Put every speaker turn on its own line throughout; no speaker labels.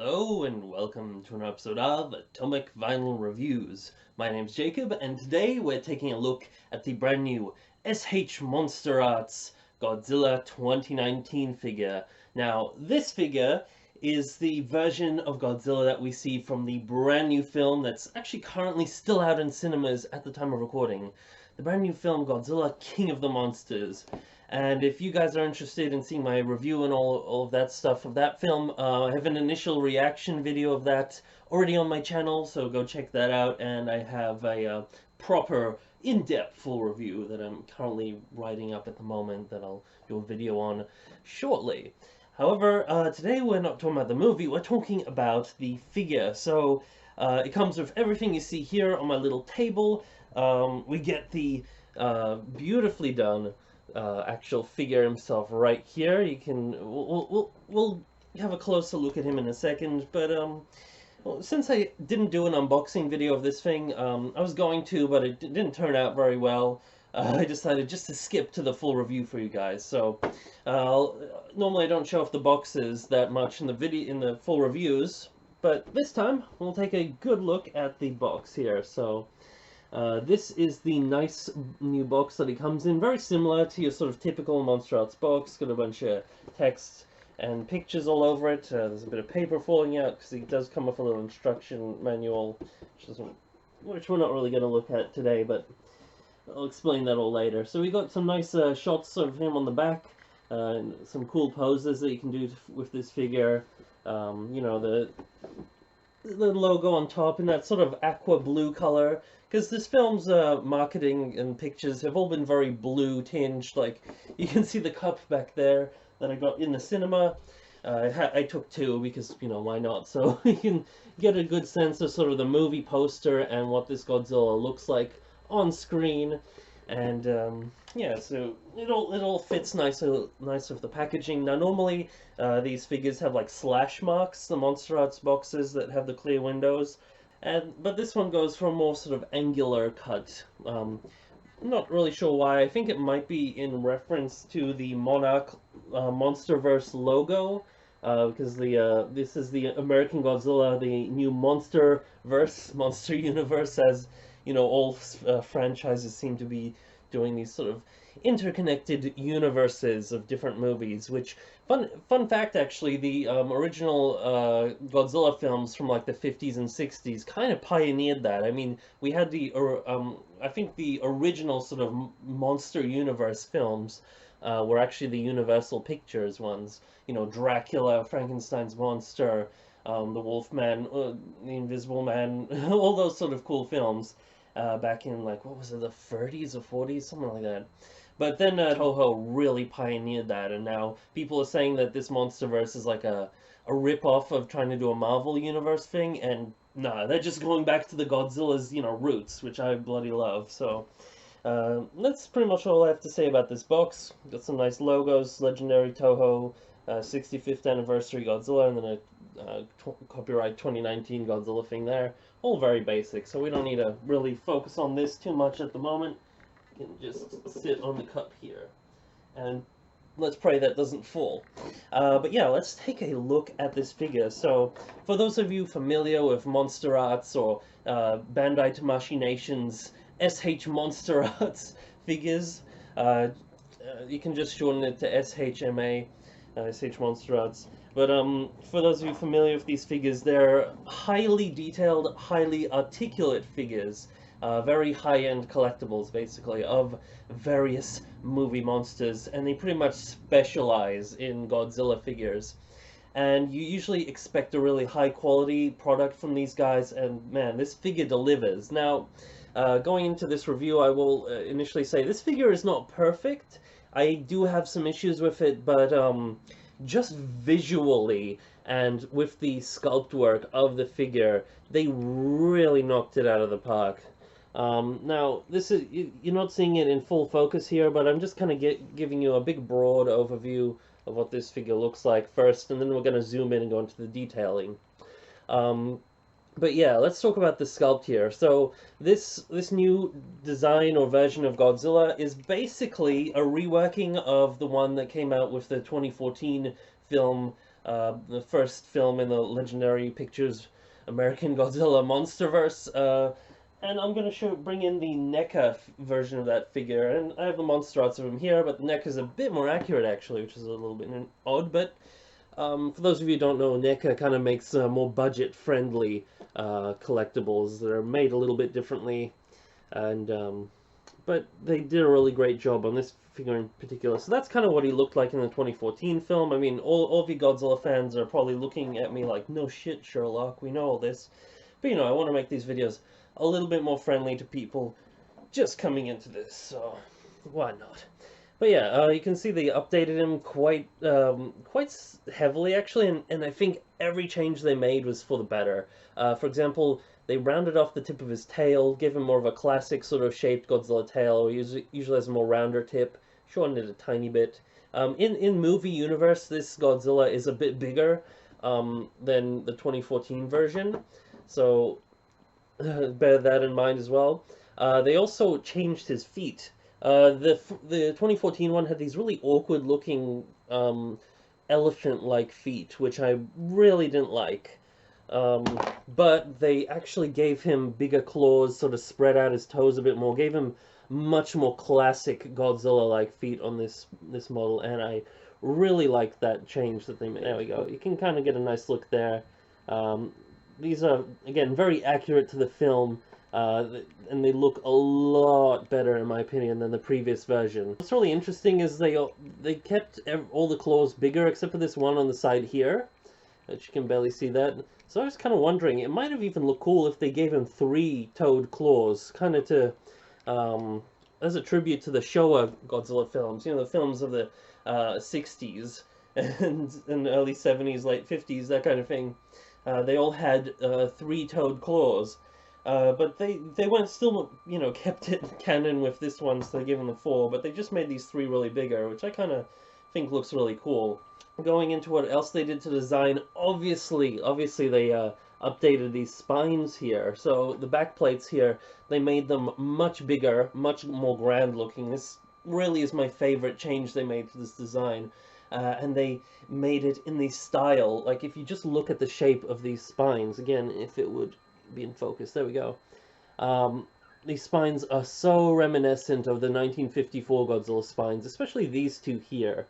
Hello and welcome to an episode of Atomic Vinyl Reviews. My name's Jacob and today we're taking a look at the brand new SH MonsterArts Godzilla 2019 figure. Now this figure is the version of Godzilla that we see from the brand new film that's actually currently still out in cinemas at the time of recording. The brand new film Godzilla King of the Monsters. And if you guys are interested in seeing my review and all of that stuff of that film, I have an initial reaction video of that already on my channel, so go check that out. And I have a proper, in-depth full review that I'm currently writing up at the moment that I'll do a video on shortly. However, today we're not talking about the movie, we're talking about the figure. So it comes with everything you see here on my little table. We get the beautifully done actual figure himself right here. You can we'll have a closer look at him in a second, but well, since I didn't do an unboxing video of this thing, I was going to, but it didn't turn out very well. I decided just to skip to the full review for you guys. So normally I don't show off the boxes that much in the full reviews, but this time we'll take a good look at the box here. So this is the nice new box that it comes in, very similar to your sort of typical MonsterArts box. Got a bunch of text and pictures all over it. There's a bit of paper falling out because it does come with a little instruction manual, which we're not really going to look at today, but I'll explain that all later. So we got some nice shots of him on the back, and some cool poses that you can do with this figure. You know, the logo on top in that sort of aqua blue color, because this film's marketing and pictures have all been very blue tinged. Like, you can see the cup back there that I got in the cinema. I took two because, you know, why not? So you can get a good sense of sort of the movie poster and what this Godzilla looks like on screen. And yeah, so it all fits nice with the packaging. Now normally these figures have like slash marks, the MonsterArts boxes that have the clear windows, but this one goes for a more sort of angular cut. I'm not really sure why. I think it might be in reference to the Monarch Monsterverse logo, because this is the American Godzilla, the new Monster Universe, as you know, all franchises seem to be doing these sort of interconnected universes of different movies. Which, fun fact actually, the original Godzilla films from like the 50s and 60s kind of pioneered that. I mean, we had I think the original sort of Monster Universe films were actually the Universal Pictures ones. You know, Dracula, Frankenstein's monster, the Wolfman, the Invisible Man, all those sort of cool films. Back in, like, what was it, the 30s or 40s, something like that. But then Toho really pioneered that, and now people are saying that this MonsterVerse is like a rip-off of trying to do a Marvel Universe thing, and nah, they're just going back to the Godzilla's, you know, roots, which I bloody love. So that's pretty much all I have to say about this box. Got some nice logos, Legendary Toho, 65th Anniversary Godzilla, and then a copyright 2019 Godzilla thing there. All very basic, so we don't need to really focus on this too much at the moment. You can just sit on the cup here, and let's pray that doesn't fall. But yeah, let's take a look at this figure. So, for those of you familiar with MonsterArts or Bandai Tamashii Nations SH MonsterArts figures, you can just shorten it to SHMA, SH MonsterArts. But for those of you familiar with these figures, they're highly detailed, highly articulate figures, very high-end collectibles, basically, of various movie monsters, and they pretty much specialize in Godzilla figures. And you usually expect a really high-quality product from these guys, and man, this figure delivers. Now, going into this review, I will initially say this figure is not perfect. I do have some issues with it, but just visually and with the sculpt work of the figure, they really knocked it out of the park. Now, this is, you're not seeing it in full focus here, but I'm just kind of giving you a big broad overview of what this figure looks like first, and then we're going to zoom in and go into the detailing. But yeah, let's talk about the sculpt here. So this new design or version of Godzilla is basically a reworking of the one that came out with the 2014 film, the first film in the Legendary Pictures American Godzilla Monsterverse. And I'm going to bring in the NECA version of that figure, and I have the MonsterArts of him here, but the NECA is a bit more accurate actually, which is a little bit odd, but for those of you who don't know, NECA kind of makes more budget-friendly collectibles that are made a little bit differently, and but they did a really great job on this figure in particular. So that's kind of what he looked like in the 2014 film. I mean, all of you Godzilla fans are probably looking at me like, no shit, Sherlock, we know all this. But you know, I want to make these videos a little bit more friendly to people just coming into this, so why not? But yeah, you can see they updated him quite heavily actually, and I think every change they made was for the better. For example, they rounded off the tip of his tail, gave him more of a classic sort of shaped Godzilla tail. He usually has a more rounder tip, shortened it a tiny bit. In movie universe, this Godzilla is a bit bigger than the 2014 version, so bear that in mind as well. They also changed his feet. The 2014 one had these really awkward looking elephant-like feet, which I really didn't like. But they actually gave him bigger claws, sort of spread out his toes a bit more, gave him much more classic Godzilla-like feet on this model, and I really like that change that they made. There we go. You can kind of get a nice look there. These are, again, very accurate to the film, and they look a lot better, in my opinion, than the previous version. What's really interesting is they kept all the claws bigger, except for this one on the side here, which you can barely see that. So I was kind of wondering, it might have even looked cool if they gave him 3-toed claws, kind of to, as a tribute to the Showa Godzilla films, you know, the films of the 60s and early 70s, late 50s, that kind of thing. They all had 3-toed claws, but they went still, you know, kept it canon with this one, so they gave them the 4, but they just made these 3 really bigger, which I kind of think looks really cool. Going into what else they did to design, obviously they updated these spines here. So the back plates here, they made them much bigger, much more grand looking. This really is my favorite change they made to this design. And they made it in the style, like if you just look at the shape of these spines, again, if it would be in focus, there we go. These spines are so reminiscent of the 1954 Godzilla spines, especially these two here.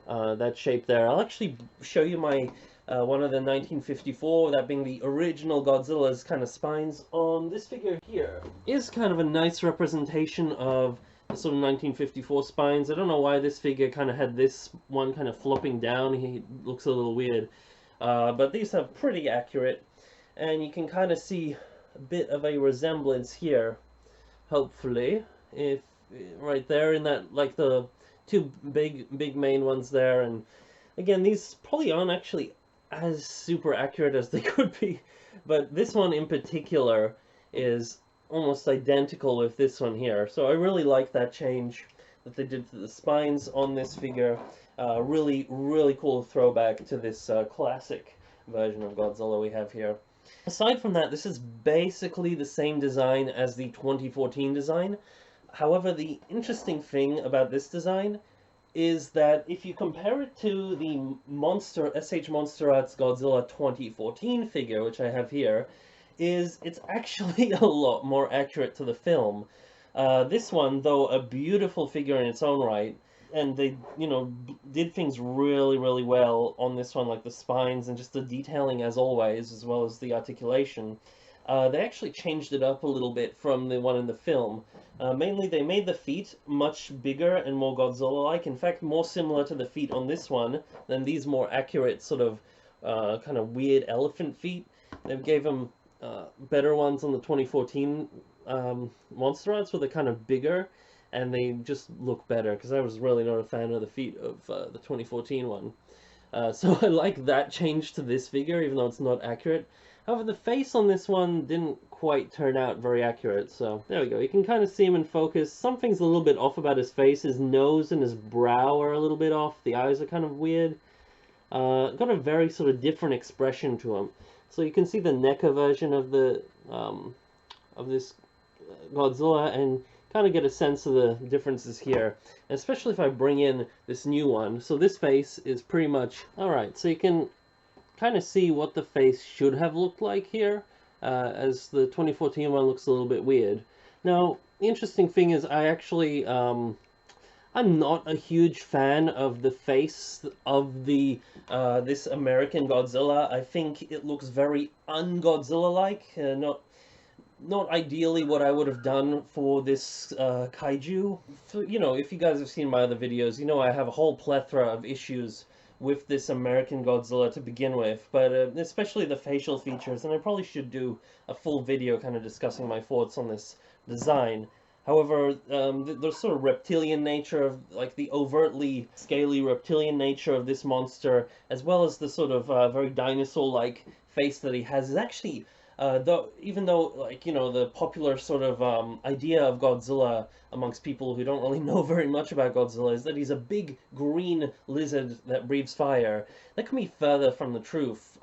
That shape there. I'll actually show you my one of the 1954, that being the original Godzilla's kind of spines. On this figure here is kind of a nice representation of the sort of 1954 spines. I don't know why this figure kind of had this one kind of flopping down. He looks a little weird. But these are pretty accurate, and you can kind of see a bit of a resemblance here, hopefully, if right there in that, like the two big main ones there. And again, these probably aren't actually as super accurate as they could be, but this one in particular is almost identical with this one here. So I really like that change that they did to the spines on this figure. Really cool throwback to this classic version of Godzilla we have here. Aside from that, this is basically the same design as the 2014 design. However, the interesting thing about this design is that if you compare it to the SH MonsterArts Godzilla 2014 figure, which I have here, it's actually a lot more accurate to the film. This one, though a beautiful figure in its own right, and they, you know, did things really well on this one, like the spines and just the detailing as always, as well as the articulation. They actually changed it up a little bit from the one in the film. Mainly, they made the feet much bigger and more Godzilla-like. In fact, more similar to the feet on this one than these more accurate sort of kind of weird elephant feet. They gave them better ones on the 2014 MonsterArts, where they're kind of bigger, and they just look better, because I was really not a fan of the feet of the 2014 one. So I like that change to this figure, even though it's not accurate. However, the face on this one didn't quite turn out very accurate, so there we go. You can kind of see him in focus. Something's a little bit off about his face. His nose and his brow are a little bit off. The eyes are kind of weird. Got a very sort of different expression to him. So you can see the NECA version of the of this Godzilla, and kind of get a sense of the differences here, especially if I bring in this new one. So this face is pretty much, alright, so you can kind of see what the face should have looked like here, as the 2014 one looks a little bit weird. Now, the interesting thing is I actually, I'm not a huge fan of the face of the this American Godzilla. I think it looks very un-Godzilla-like, not ideally what I would have done for this kaiju. You know, if you guys have seen my other videos, you know I have a whole plethora of issues with this American Godzilla to begin with, but especially the facial features, and I probably should do a full video kind of discussing my thoughts on this design. However, the sort of reptilian nature of, like, the overtly scaly reptilian nature of this monster, as well as the sort of very dinosaur-like face that he has, is actually, even though, like, you know, the popular sort of idea of Godzilla amongst people who don't really know very much about Godzilla is that he's a big green lizard that breathes fire. That can be further from the truth.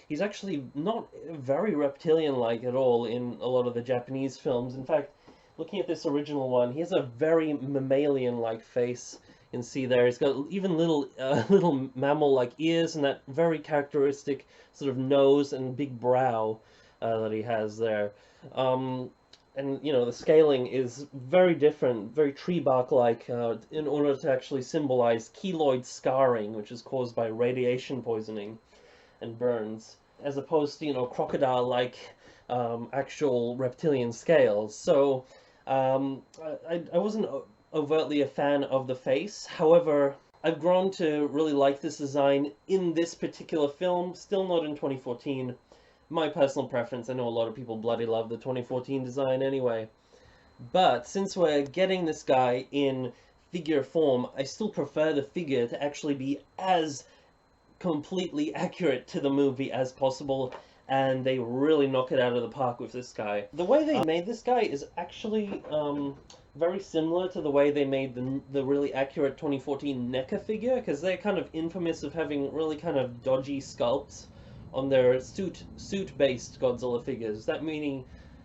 He's actually not very reptilian-like at all in a lot of the Japanese films. In fact, looking at this original one, he has a very mammalian-like face. You can see there, he's got even little little mammal-like ears and that very characteristic sort of nose and big brow that he has there. And, you know, the scaling is very different, very tree bark-like, in order to actually symbolize keloid scarring, which is caused by radiation poisoning and burns, as opposed to, you know, crocodile-like actual reptilian scales. So, I wasn't overtly a fan of the face. However, I've grown to really like this design in this particular film, still not in 2014. My personal preference, I know a lot of people bloody love the 2014 design anyway. But since we're getting this guy in figure form, I still prefer the figure to actually be as completely accurate to the movie as possible, and they really knock it out of the park with this guy. The way they made this guy is actually very similar to the way they made the really accurate 2014 NECA figure, because they're kind of infamous of having really kind of dodgy sculpts on their suit-based Godzilla figures. That meaning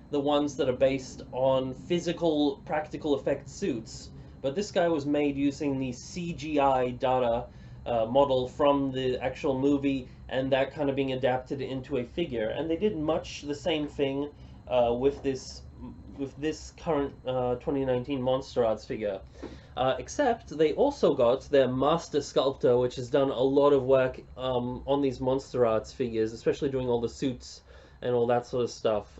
the ones that are based on physical, practical effect suits. But this guy was made using the CGI data model from the actual movie, and that kind of being adapted into a figure. And they did much the same thing with this current 2019 MonsterArts figure. Except they also got their master sculptor, which has done a lot of work on these MonsterArts figures, especially doing all the suits and all that sort of stuff.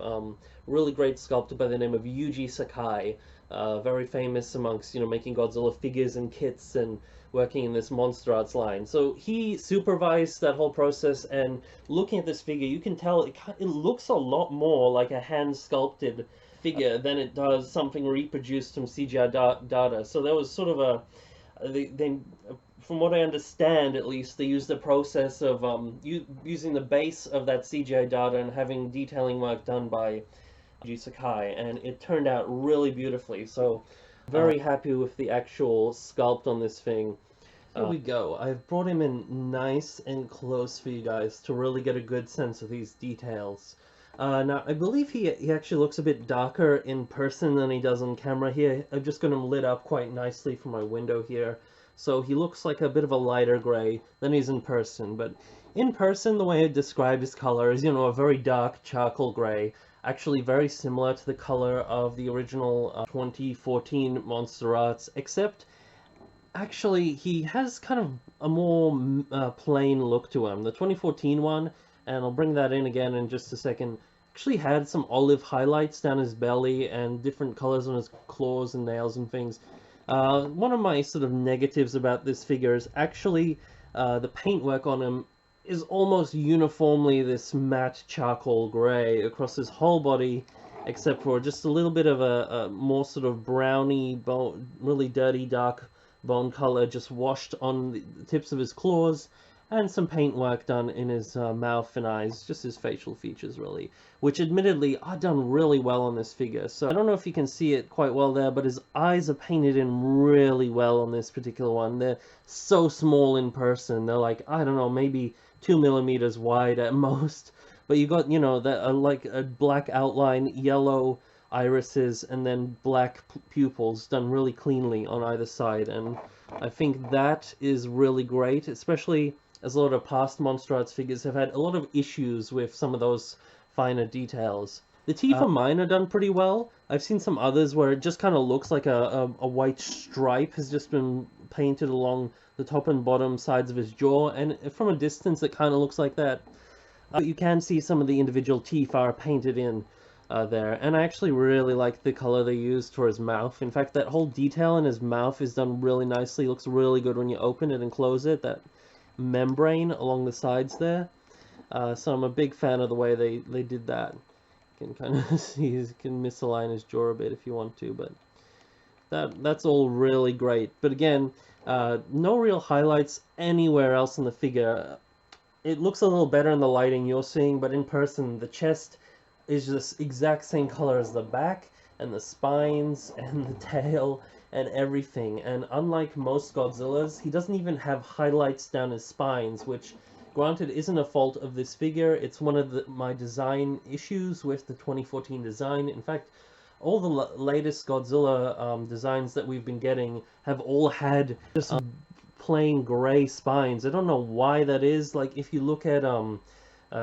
Really great sculptor by the name of Yuji Sakai, very famous amongst, you know, making Godzilla figures and kits and working in this MonsterArts line. So he supervised that whole process, and looking at this figure, you can tell it looks a lot more like a hand-sculpted figure than it does something reproduced from CGI data. So there was sort of from what I understand at least, they used the process of using the base of that CGI data and having detailing work done by Yuji Sakai, and it turned out really beautifully. So very happy with the actual sculpt on this thing. Here we go. I've brought him in nice and close for you guys to really get a good sense of these details. Now, I believe he actually looks a bit darker in person than he does on camera here. I've just got him lit up quite nicely from my window here. So he looks like a bit of a lighter gray than he's in person. But in person, the way I describe his color is, you know, a very dark charcoal gray. Actually very similar to the color of the original 2014 MonsterArts, except actually he has kind of a more plain look to him. The 2014 one, and I'll bring that in again in just a second, actually had some olive highlights down his belly and different colors on his claws and nails and things. One of my sort of negatives about this figure is actually the paintwork on him is almost uniformly this matte charcoal gray across his whole body, except for just a little bit of a more sort of browny, really dirty, dark bone color just washed on the tips of his claws, and some paint work done in his mouth and eyes, just his facial features really, which admittedly are done really well on this figure. So I don't know if you can see it quite well there, but his eyes are painted in really well on this particular one. They're so small in person. They're like, I don't know, maybe 2 millimeters wide at most, but you got, you know, that like a black outline, yellow irises, and then black pupils done really cleanly on either side. And I think that is really great, especially as a lot of past Monster Arts figures have had a lot of issues with some of those finer details. The teeth on mine are done pretty well. I've seen some others where it just kind of looks like a white stripe has just been painted along the top and bottom sides of his jaw, and from a distance it kind of looks like that. But you can see some of the individual teeth are painted in there, and I actually really like the color they used for his mouth. In fact, that whole detail in his mouth is done really nicely. It looks really good when you open it and close it, that membrane along the sides there. So I'm a big fan of the way they did that. You can kind of see, you can misalign his jaw a bit if you want to, but that's all really great. But again, no real highlights anywhere else in the figure. It looks a little better in the lighting you're seeing, but in person, the chest is just exact same color as the back, and the spines, and the tail, and everything. And unlike most Godzillas, he doesn't even have highlights down his spines, which, granted, isn't a fault of this figure. It's one of my design issues with the 2014 design. In fact, all the latest Godzilla designs that we've been getting have all had just plain gray spines. I don't know why that is. Like, if you look at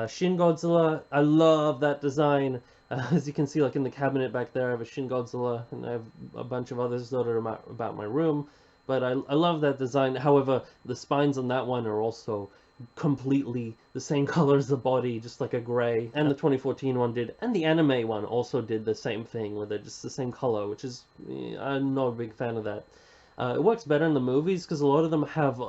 Shin Godzilla, I love that design. As you can see, like in the cabinet back there, I have a Shin Godzilla, and I have a bunch of others that are about my room. But I love that design. However, the spines on that one are also completely the same color as the body, just like a gray. And the 2014 one did, and the anime one also did the same thing, where they're just the same color, which is, I'm not a big fan of that. It works better in the movies because a lot of them have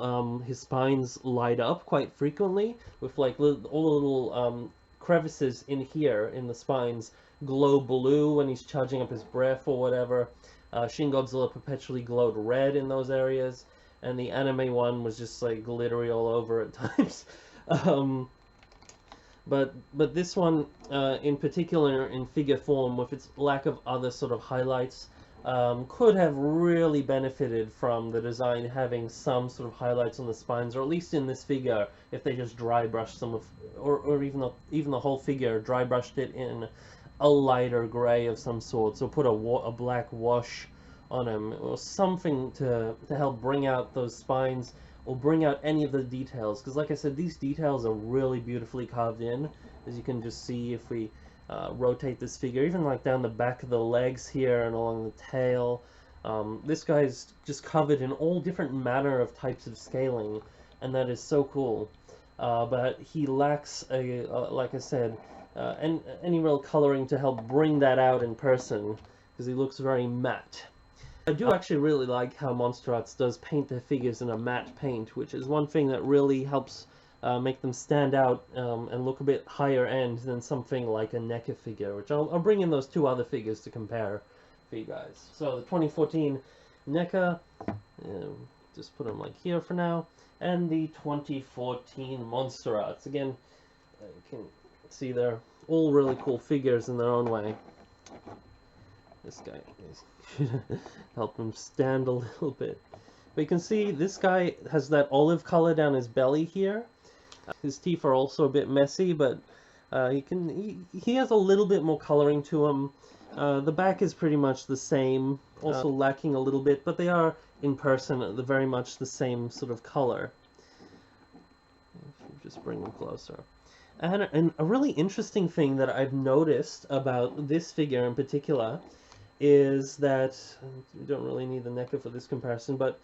his spines light up quite frequently with like all the little crevices in here in the spines glow blue when he's charging up his breath or whatever. Shin Godzilla perpetually glowed red in those areas, and the anime one was just like glittery all over at times. But this one in particular in figure form, with its lack of other sort of highlights, could have really benefited from the design having some sort of highlights on the spines, or at least in this figure, if they just dry brushed some of, or even the whole figure dry brushed it in a lighter gray of some sort, so put a black wash on him or something to help bring out those spines or bring out any of the details, because like I said, these details are really beautifully carved in, as you can just see if we rotate this figure, even like down the back of the legs here and along the tail. This guy's just covered in all different manner of types of scaling, and that is so cool. But he lacks like I said, any real coloring to help bring that out in person, because he looks very matte. I do actually really like how Monster Arts does paint their figures in a matte paint, which is one thing that really helps make them stand out and look a bit higher end than something like a NECA figure, which I'll bring in those two other figures to compare for you guys. So the 2014 NECA, just put them like here for now, and the 2014 Monster Arts. Again, you can see they're all really cool figures in their own way. This guy should help him stand a little bit. But you can see this guy has that olive color down his belly here. His teeth are also a bit messy, but he has a little bit more coloring to him. The back is pretty much the same, also lacking a little bit, but they are in person very much the same sort of color. If you just bring them closer. And a really interesting thing that I've noticed about this figure in particular is that, you don't really need the NECA for this comparison, but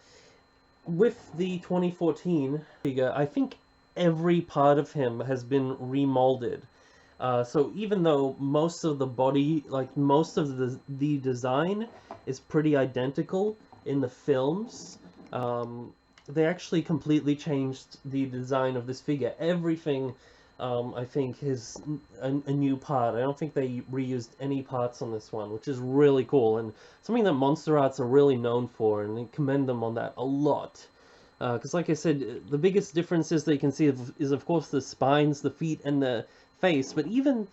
with the 2014 figure, I think every part of him has been remolded. So even though most of the body, like most of the design is pretty identical in the films, they actually completely changed the design of this figure. Everything, I think, is a new part. I don't think they reused any parts on this one, which is really cool, and something that Monster Arts are really known for, and I commend them on that a lot. Because like I said, the biggest differences that you can see is of course the spines, the feet, and the face, but even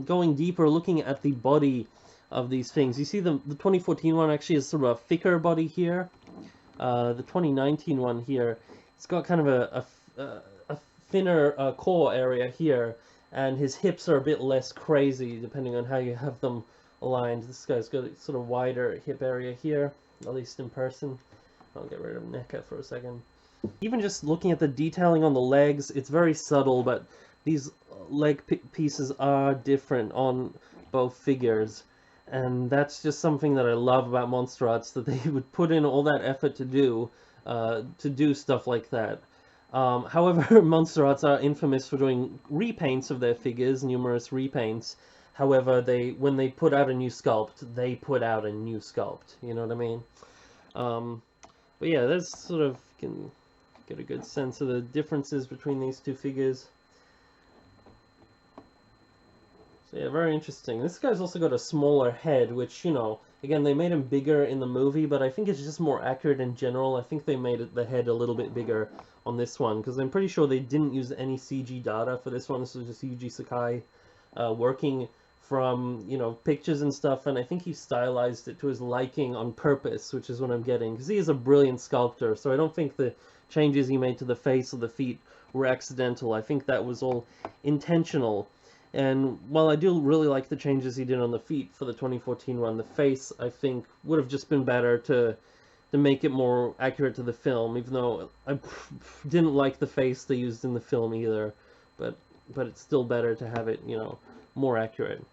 going deeper, looking at the body of these things, you see the 2014 one actually has sort of a thicker body here. The 2019 one here, it's got kind of a thinner core area here, and his hips are a bit less crazy depending on how you have them aligned. This guy's got a sort of wider hip area here, at least in person. I'll get rid of NECA for a second. Even just looking at the detailing on the legs, it's very subtle, but these leg pieces are different on both figures. And that's just something that I love about MonsterArts, that they would put in all that effort to do stuff like that. However, MonsterArts are infamous for doing repaints of their figures, numerous repaints. However, when they put out a new sculpt, they put out a new sculpt. You know what I mean? But yeah, that's sort of, you can get a good sense of the differences between these two figures. So yeah, very interesting. This guy's also got a smaller head, which, you know, again, they made him bigger in the movie, but I think it's just more accurate in general. I think they made the head a little bit bigger on this one, because I'm pretty sure they didn't use any CG data for this one. This was just Yuji Sakai working from, you know, pictures and stuff, and I think he stylized it to his liking on purpose, which is what I'm getting, because he is a brilliant sculptor, so I don't think the changes he made to the face or the feet were accidental. I think that was all intentional. And while I do really like the changes he did on the feet for the 2014 run, the face, I think, would have just been better to make it more accurate to the film, even though I didn't like the face they used in the film either, but it's still better to have it, you know, more accurate.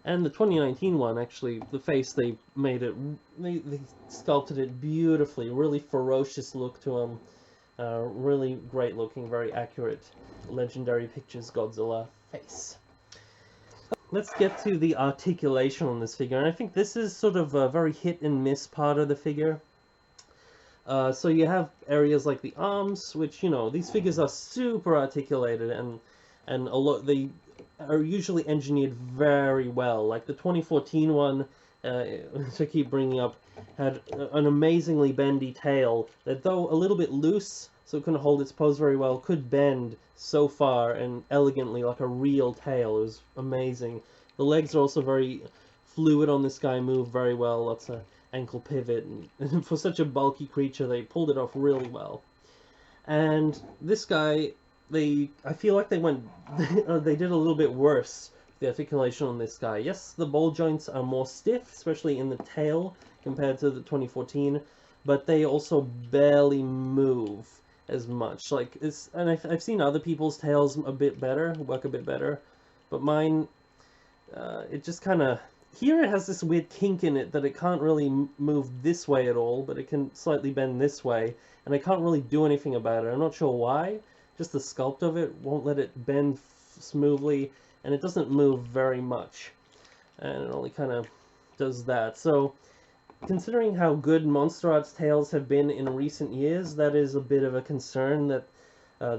And the 2019 one, actually, the face, they made it, they sculpted it beautifully, really ferocious look to him, really great looking, very accurate Legendary Pictures Godzilla face. Let's get to the articulation on this figure, and I think this is sort of a very hit and miss part of the figure. So you have areas like the arms, which, you know, these figures are super articulated, and a lot, they are usually engineered very well. Like the 2014 one, which I keep bringing up, had an amazingly bendy tail that, though a little bit loose, so it couldn't hold its pose very well, could bend so far and elegantly like a real tail. It was amazing. The legs are also very fluid on this guy, move very well, lots of ankle pivot, and for such a bulky creature, they pulled it off really well. And this guy, I feel like they did a little bit worse with the articulation on this guy. Yes, the ball joints are more stiff, especially in the tail compared to the 2014, but they also barely move as much. Like, and I've seen other people's tails a bit better, work a bit better, but mine, it just kind of, here it has this weird kink in it that it can't really move this way at all, but it can slightly bend this way, and I can't really do anything about it. I'm not sure why, just the sculpt of it won't let it bend smoothly, and it doesn't move very much, and it only kind of does that. So considering how good MonsterArts tails have been in recent years, that is a bit of a concern that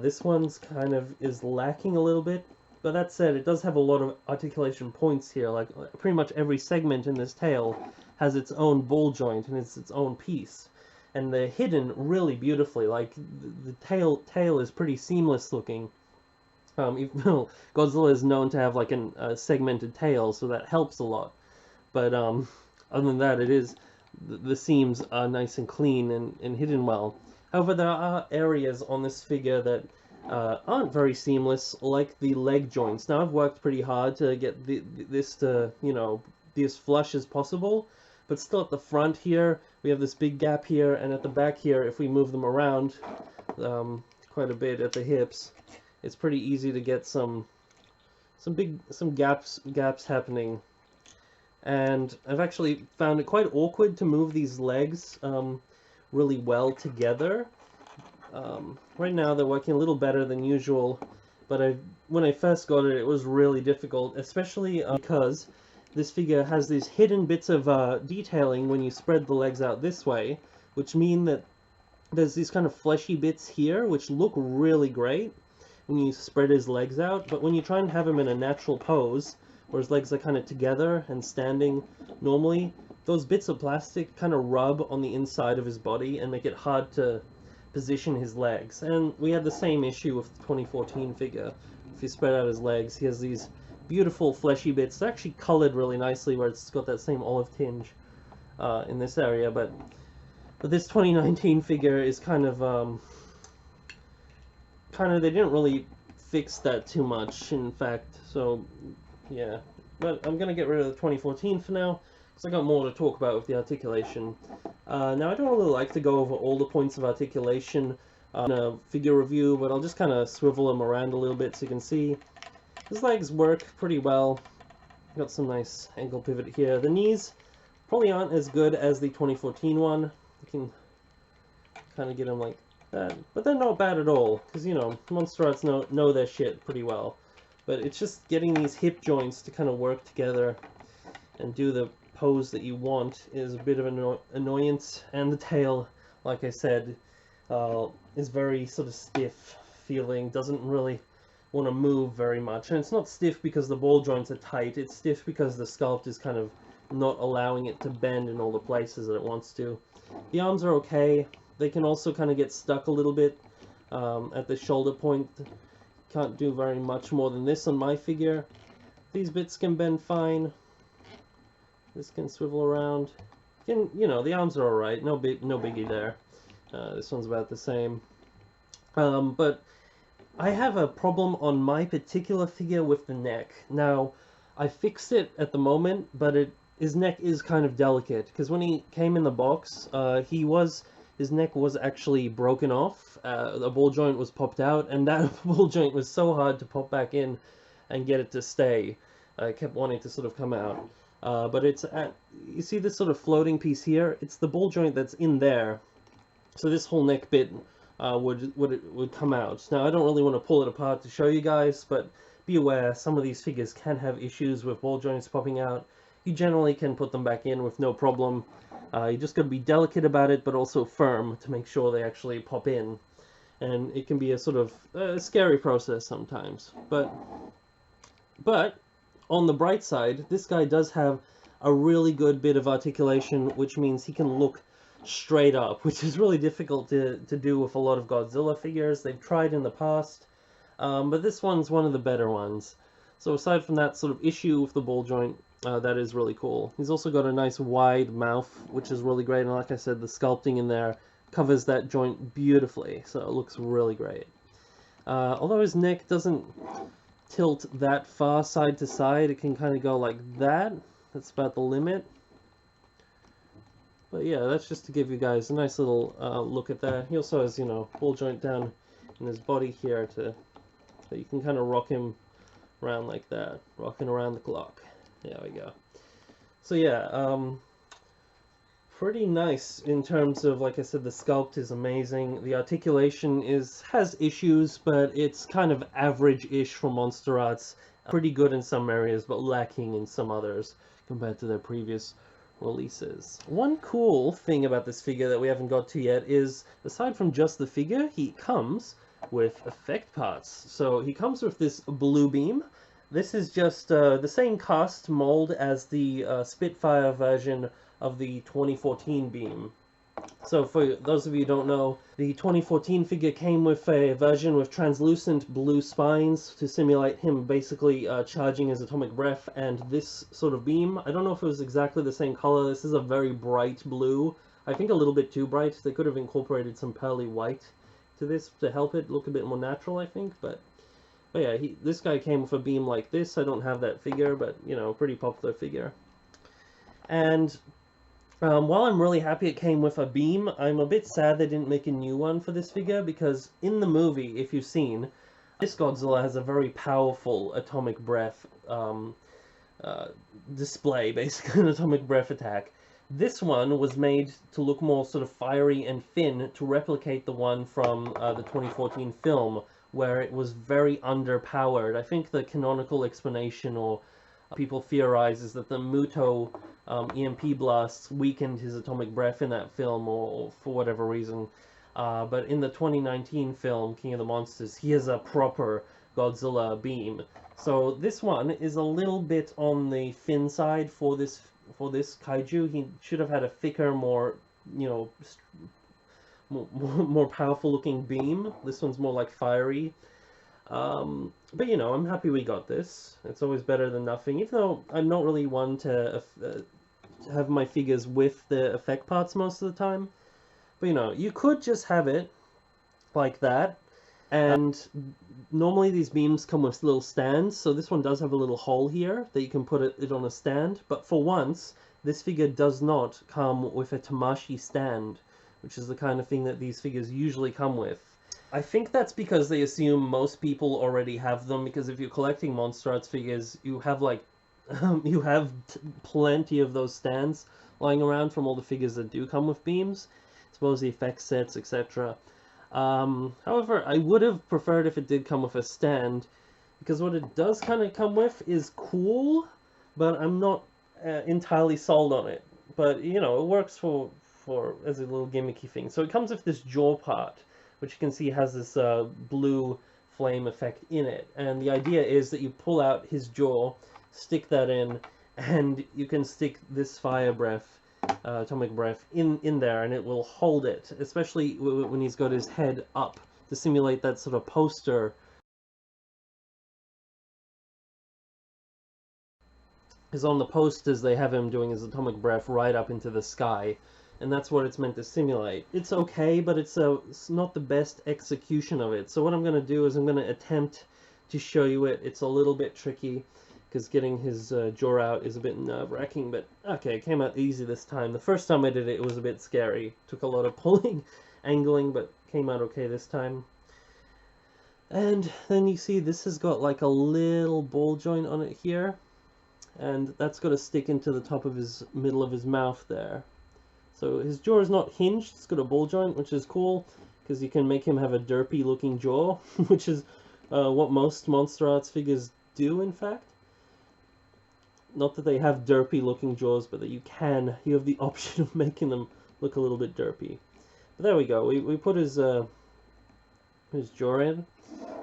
this one's kind of is lacking a little bit. But that said, it does have a lot of articulation points here. Like pretty much every segment in this tail has its own ball joint and it's its own piece, and they're hidden really beautifully. Like the tail is pretty seamless looking. Even though Godzilla is known to have like a segmented tail, so that helps a lot. But other than that, it is, the seams are nice and clean and hidden well. However, there are areas on this figure that aren't very seamless, like the leg joints. Now, I've worked pretty hard to get this to, you know, be as flush as possible, but still at the front here, we have this big gap here, and at the back here, if we move them around quite a bit at the hips, it's pretty easy to get some gaps happening. And I've actually found it quite awkward to move these legs really well together. Right now they're working a little better than usual, but when I first got it, it was really difficult, especially because this figure has these hidden bits of detailing when you spread the legs out this way, which mean that there's these kind of fleshy bits here which look really great when you spread his legs out, but when you try and have him in a natural pose, where his legs are kind of together and standing normally, those bits of plastic kind of rub on the inside of his body and make it hard to position his legs. And we had the same issue with the 2014 figure. If you spread out his legs, he has these beautiful fleshy bits. They're actually colored really nicely, where it's got that same olive tinge in this area, but this 2019 figure is kind of they didn't really fix that too much, in fact. So yeah, but I'm going to get rid of the 2014 for now, because I got more to talk about with the articulation. Now, I don't really like to go over all the points of articulation in a figure review, but I'll just kind of swivel them around a little bit so you can see. His legs work pretty well. Got some nice ankle pivot here. The knees probably aren't as good as the 2014 one. You can kind of get them like that, but they're not bad at all, because, you know, MonsterArts know their shit pretty well. But it's just getting these hip joints to kind of work together and do the pose that you want is a bit of an annoyance. And the tail, like I said, is very sort of stiff feeling, doesn't really want to move very much. And it's not stiff because the ball joints are tight, it's stiff because the sculpt is kind of not allowing it to bend in all the places that it wants to. The arms are okay. They can also kind of get stuck a little bit at the shoulder point. Can't do very much more than this on my figure. These bits can bend fine. This can swivel around. You know, the arms are alright. No biggie there. This one's about the same. But I have a problem on my particular figure with the neck. Now, I fixed it at the moment, but his neck is kind of delicate, because when he came in the box, his neck was actually broken off. The ball joint was popped out, and that ball joint was so hard to pop back in and get it to stay. I kept wanting to sort of come out. But it's you see this sort of floating piece here? It's the ball joint that's in there. So this whole neck bit would come out. Now, I don't really want to pull it apart to show you guys, but be aware, some of these figures can have issues with ball joints popping out. You generally can put them back in with no problem. You just got to be delicate about it, but also firm to make sure they actually pop in. And it can be a sort of scary process sometimes. But on the bright side, this guy does have a really good bit of articulation, which means he can look straight up, which is really difficult to do with a lot of Godzilla figures. They've tried in the past, but this one's one of the better ones. So aside from that sort of issue with the ball joint, that is really cool. He's also got a nice wide mouth, which is really great, and like I said, the sculpting in there covers that joint beautifully, so it looks really great. Although his neck doesn't tilt that far side to side, it can kind of go like that. That's about the limit. But yeah, that's just to give you guys a nice little look at that. He also has, you know, ball joint down in his body here so you can kind of rock him around like that, rocking around the clock. There we go. So yeah, pretty nice in terms of, like I said, the sculpt is amazing. The articulation has issues, but it's kind of average-ish for MonsterArts. Pretty good in some areas, but lacking in some others compared to their previous releases. One cool thing about this figure that we haven't got to yet is, aside from just the figure, he comes with effect parts. So he comes with this blue beam. This is just the same cast mold as the Spitfire version of the 2014 beam. So for those of you who don't know, the 2014 figure came with a version with translucent blue spines to simulate him basically charging his atomic breath, and this sort of beam. I don't know if it was exactly the same color. This is a very bright blue. I think a little bit too bright. They could have incorporated some pearly white to this to help it look a bit more natural, I think. But yeah, this guy came with a beam like this. I don't have that figure, but, you know, pretty popular figure. And while I'm really happy it came with a beam, I'm a bit sad they didn't make a new one for this figure, because in the movie, if you've seen, this Godzilla has a very powerful atomic breath display, basically an atomic breath attack. This one was made to look more sort of fiery and thin to replicate the one from the 2014 film, where it was very underpowered. I think the canonical explanation, or people theorize, is that the Muto EMP blasts weakened his atomic breath in that film, or for whatever reason. But in the 2019 film, King of the Monsters, he has a proper Godzilla beam. So this one is a little bit on the thin side for this kaiju. He should have had a thicker, more, you know, more powerful looking beam. This one's more like fiery. But you know, I'm happy we got this. It's always better than nothing, even though I'm not really one to have my figures with the effect parts most of the time. But you know, you could just have it like that And normally these beams come with little stands, so this one does have a little hole here that you can put it on a stand, but for once this figure does not come with a Tamashii stand, which is the kind of thing that these figures usually come with. I think that's because they assume most people already have them, because if you're collecting MonsterArts figures, you have like you have plenty of those stands lying around from all the figures that do come with beams. I suppose the effects sets, etc. However, I would have preferred if it did come with a stand, because what it does kind of come with is cool, but I'm not entirely sold on it. But, you know, it works for as a little gimmicky thing. So it comes with this jaw part, which you can see has this blue flame effect in it. And the idea is that you pull out his jaw, stick that in, and you can stick this fire breath, atomic breath, in there, and it will hold it, especially when he's got his head up, to simulate that sort of poster. Because on the posters they have him doing his atomic breath right up into the sky, and that's what it's meant to simulate. It's okay, but it's not the best execution of it. So what I'm going to do is I'm going to attempt to show you it. It's a little bit tricky, because getting his jaw out is a bit nerve-wracking, but okay, it came out easy this time. The first time I did it, it was a bit scary. Took a lot of pulling, angling, but came out okay this time. And then you see this has got like a little ball joint on it here, and that's got to stick into the top of his middle of his mouth there. So his jaw is not hinged, it's got a ball joint, which is cool, because you can make him have a derpy looking jaw, which is what most MonsterArts figures do, in fact. Not that they have derpy looking jaws, but that you have the option of making them look a little bit derpy. But there we go, we put his jaw in,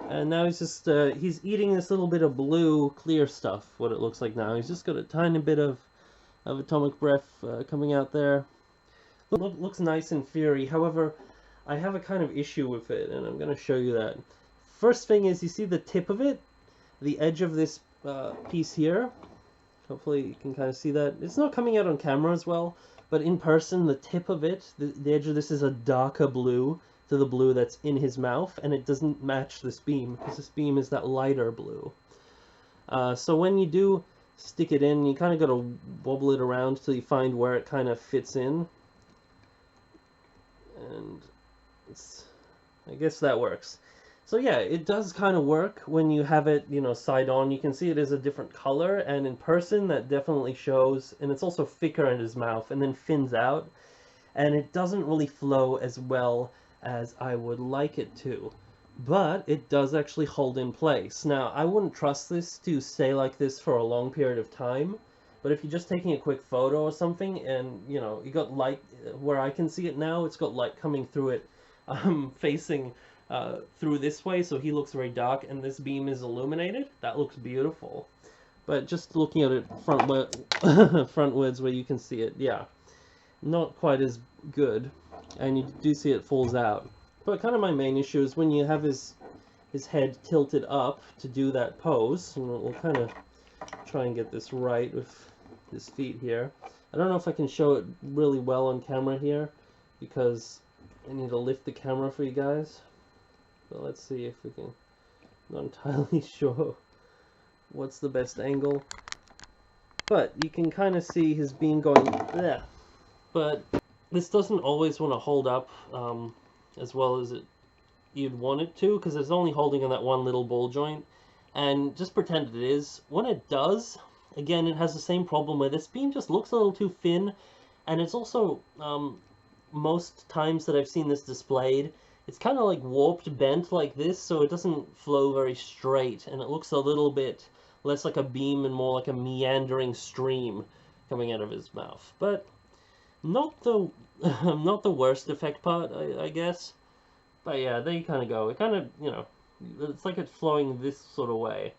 and now he's just, he's eating this little bit of blue clear stuff, what it looks like now. He's just got a tiny bit of atomic breath coming out there. Looks nice in theory, however, I have a kind of issue with it, and I'm going to show you that. First thing is, you see the tip of it? The edge of this piece here? Hopefully you can kind of see that. It's not coming out on camera as well, but in person, the tip of it, the edge of this is a darker blue to the blue that's in his mouth, and it doesn't match this beam, because this beam is that lighter blue. So when you do stick it in, you kind of got to wobble it around till you find where it kind of fits in. And I guess that works. So yeah, it does kind of work when you have it, you know, side on. You can see it is a different color, and in person that definitely shows, and it's also thicker in his mouth and then thins out, and it doesn't really flow as well as I would like it to, but it does actually hold in place. Now, I wouldn't trust this to stay like this for a long period of time, but if you're just taking a quick photo or something, and you know, you got light where I can see it now, it's got light coming through it, facing through this way, so he looks very dark, and this beam is illuminated. That looks beautiful. But just looking at it frontwards where you can see it, yeah, not quite as good, and you do see it falls out. But kind of my main issue is when you have his head tilted up to do that pose, and we'll kind of try and get this right with his feet here. I don't know if I can show it really well on camera here, because I need to lift the camera for you guys. But let's see if we can. I'm not entirely sure what's the best angle. But you can kind of see his beam going there. But this doesn't always want to hold up as well as you'd want it to, because it's only holding on that one little ball joint. And just pretend it is. When it does, again, it has the same problem where this beam just looks a little too thin, and it's also, most times that I've seen this displayed, it's kind of like warped, bent like this, so it doesn't flow very straight, and it looks a little bit less like a beam and more like a meandering stream coming out of his mouth. But not the not the worst effect part, I guess. But yeah, there you kind of go. It kind of, you know, it's like it's flowing this sort of way,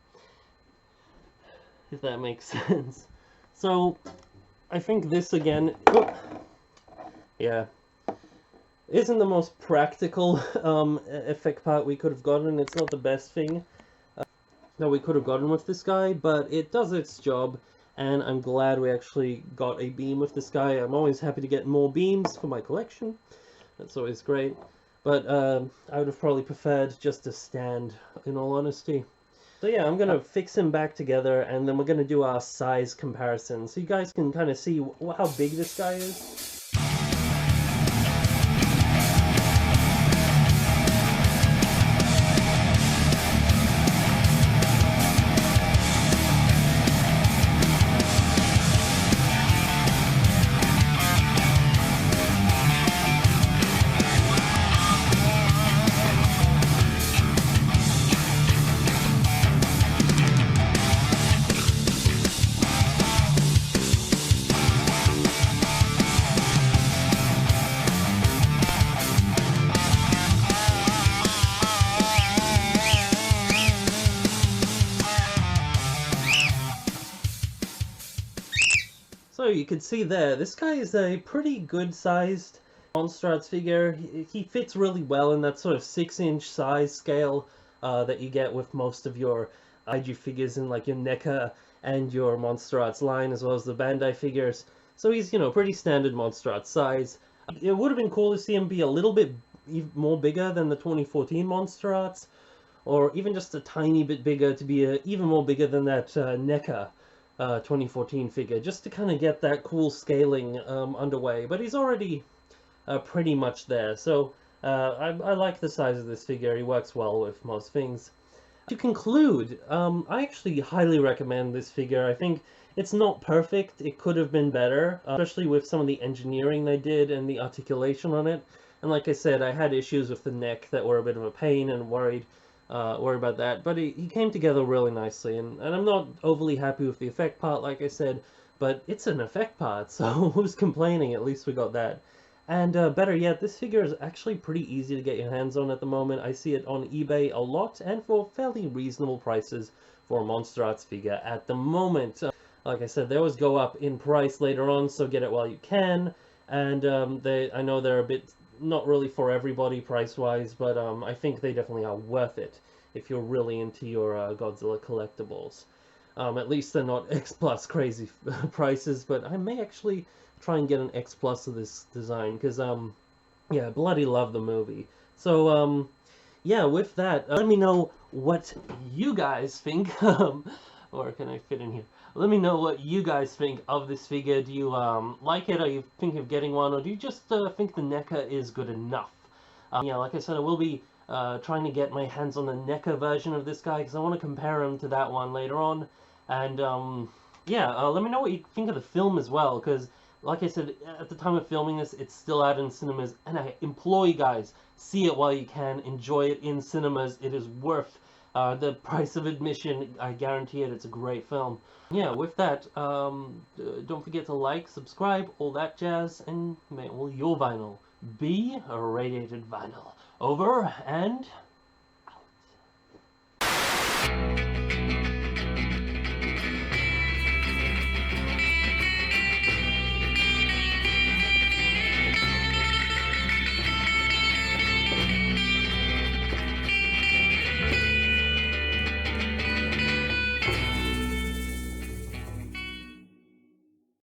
if that makes sense. So I think this again, yeah, isn't the most practical effect part we could have gotten. It's not the best thing that we could have gotten with this guy, but it does its job, and I'm glad we actually got a beam with this guy. I'm always happy to get more beams for my collection. That's always great. but I would have probably preferred just a stand, in all honesty. So yeah, I'm gonna fix him back together, and then we're gonna do our size comparison, so you guys can kind of see how big this guy is. So you can see there, this guy is a pretty good sized MonsterArts figure. He fits really well in that sort of 6-inch size scale that you get with most of your IG figures in like your NECA and your MonsterArts line, as well as the Bandai figures. So he's, you know, pretty standard MonsterArts size. It would have been cool to see him be a little bit more bigger than the 2014 MonsterArts, or even just a tiny bit bigger to be even more bigger than that NECA 2014 figure, just to kind of get that scaling underway. But he's already pretty much there, so I like the size of this figure. He works well with most things. To conclude, I actually highly recommend this figure. I think it's not perfect. It could have been better, especially with some of the engineering they did and the articulation on it. And like I said, I had issues with the neck that were a bit of a pain, and worried about that. But he came together really nicely, and I'm not overly happy with the effect part, like I said, but it's an effect part, so who's complaining? At least we got that. And better yet, this figure is actually pretty easy to get your hands on at the moment. I see it on eBay a lot, and for fairly reasonable prices for a MonsterArts figure at the moment. Like I said, they always go up in price later on, so get it while you can. And I know they're a bit not really for everybody price-wise, but I think they definitely are worth it if you're really into your Godzilla collectibles. At least they're not X Plus crazy prices, but I may actually try and get an X Plus of this design, because yeah, bloody love the movie. So yeah, with that, let me know what you guys think. Or can I fit in here? Let me know what you guys think of this figure. Do you like it? Are you thinking of getting one? Or do you just think the NECA is good enough? Yeah, like I said, I will be trying to get my hands on the NECA version of this guy, because I want to compare him to that one later on. And yeah, let me know what you think of the film as well, because like I said, at the time of filming this, it's still out in cinemas, and I implore you guys, see it while you can, enjoy it in cinemas. It is worth the price of admission. I guarantee it. It's a great film. Yeah, with that, don't forget to like, subscribe, all that jazz, and may all your vinyl be a radiated vinyl. Over and